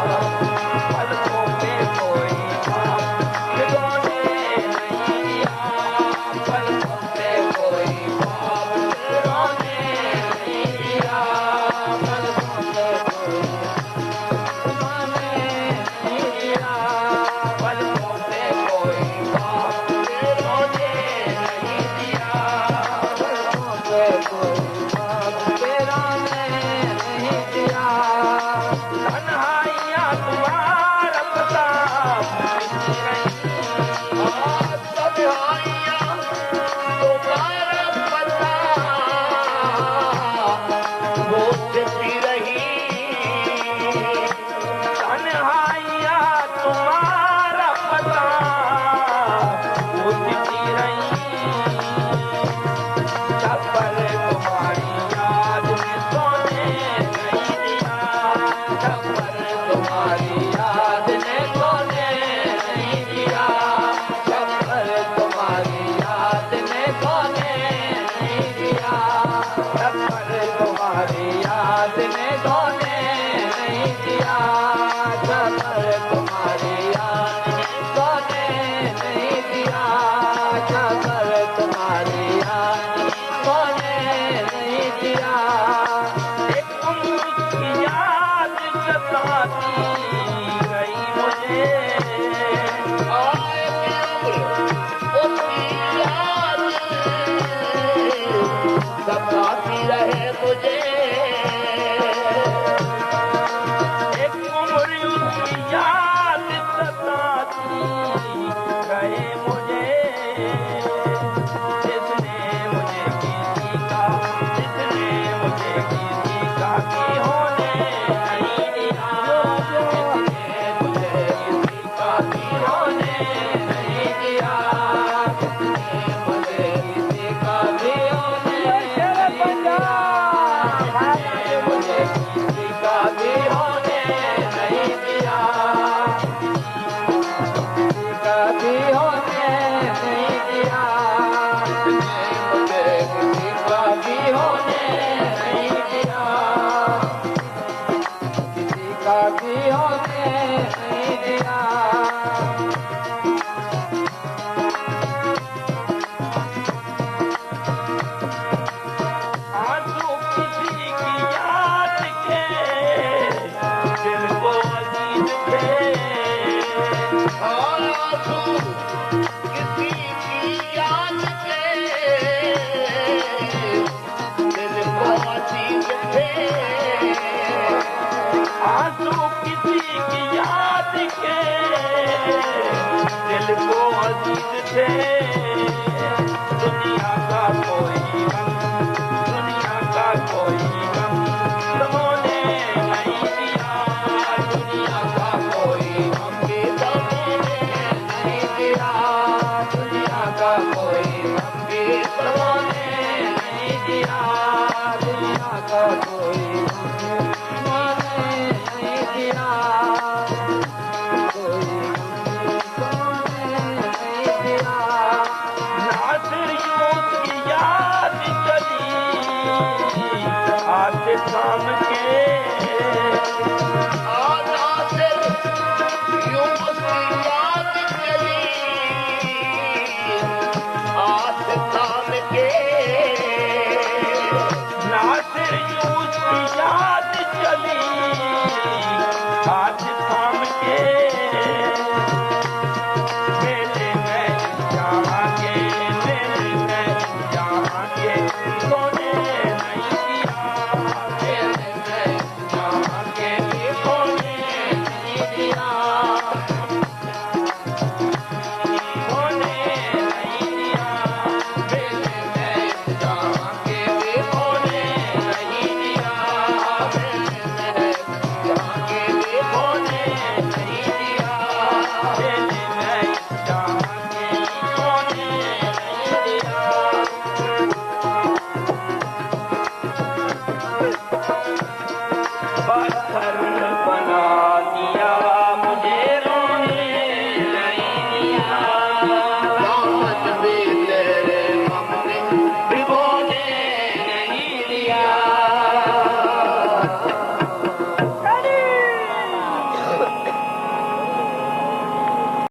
पलकों पे कोई ख्वाब खिलौने नहीं दिया, पलकों पे कोई ख्वाब खिलौने नहीं दिया, पलकों पे कोई खिलौने नहीं दिया, पलकों पे कोई ख्वाब खिलौने नहीं दिया, पलकों पे कोई ख्वाब खिलौने नहीं दिया। तन्हाइयाँ तुम्हारा पता मिलती रही, तन्हाइयाँ तुम्हारा पता पूछती रही, तन्हाइयाँ तुम्हारा पता पूछती रही, छप्पर तुम्हारी याद में सोने नहीं दिया, छप्पर तुम्हारी याद ने सोने नहीं दिया, छप्पर तुम्हारी याद ने सोने नहीं दिया, छप्पर तुम्हारी याद ने सोने नहीं दिया, छप्पर तुम्हारी याद ने सोने नहीं दिया, छप्पर तुम्हारी याद सोने नहीं दिया। एक उम्र की याद सताती गई मुझे, आए की उम्र उसकी याद सताती रहे मुझे, एक उम्र उसकी याद सताती गए मुझे, जिसने मुझे किसी का, जिसने मुझे किसी का भी होने नहीं दिया, जिसने मुझे किसी का भी होने नहीं दिया, जिसने मुझे किसी का भी होने नहीं दिया, जिसने मुझे किसी का भी होने नहीं दिया, किसी का भी होने नहीं दिया, जिसने मुझे किसी का भी होने नहीं दिया, किसी का भी होने नहीं दिया। आंसू किसी की याद के दिल को अजीज थे, आंसू किसी की याद के दिल को अजीज थे, आंसू किसी की याद के दिल को अजीज थे, दुनिया का कोई गम, दुनिया का कोई गम समोने नहीं दिया, दुनिया का कोई गम भी समोने नहीं दिया, दुनिया का कोई गम भी समोने नहीं दिया, दुनिया का कोई गम भी समोने नहीं दिया, कोई गम भी समोने नहीं दिया। नासिर यूं उसकी याद चली हाथ थाम के, नासिर यूं उसकी याद चली हाथ थाम के, नासिर यूं उसकी याद चली हाथ थाम के, मेरे मैं जहाँ के, मेरे मैं जहाँ के सोने नहीं दिया, मेरे मैं जहाँ के सोने नहीं दिया,